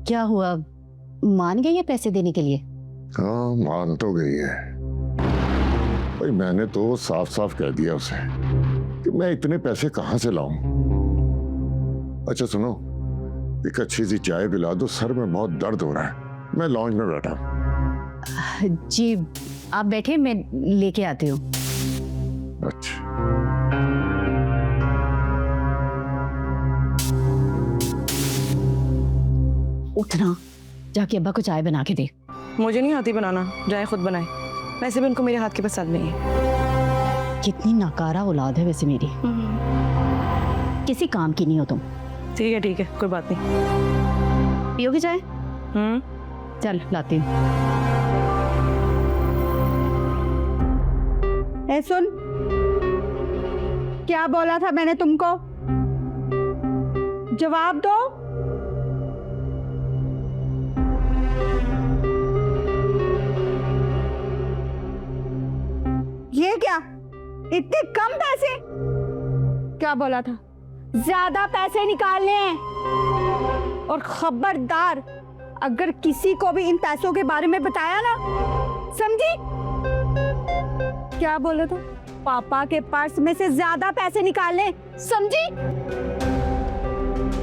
क्या हुआ, मान गई है पैसे देने के लिए? हाँ मान तो गई है भाई, मैंने तो साफ साफ कह दिया उसे कि मैं इतने पैसे कहां से लाऊं। अच्छा सुनो, एक अच्छी सी चाय पिला दो, सर में बहुत दर्द हो रहा है। मैं लॉन्ज में बैठा हूं। जी आप बैठे, मैं लेके आती हूँ। अच्छा उठना, जाके अब्बा को चाय बना के दे। मुझे नहीं आती बनाना, जाए खुद बनाए। वैसे भी उनको मेरे हाथ के पसंद नहीं है। कितनी नाकारा औलाद है वैसे मेरी, किसी काम की नहीं हो तुम। ठीक है कोई बात नहीं। पियोगी चाय? चल लाती हूँ। ए सुन, क्या बोला था मैंने तुमको? जवाब दो। ये क्या, इतने कम पैसे? क्या बोला था? ज्यादा पैसे निकालने हैं। और खबरदार, अगर किसी को भी इन पैसों के बारे में बताया ना, समझी? क्या बोला था? पापा के पर्स में से ज्यादा पैसे निकालने, समझी?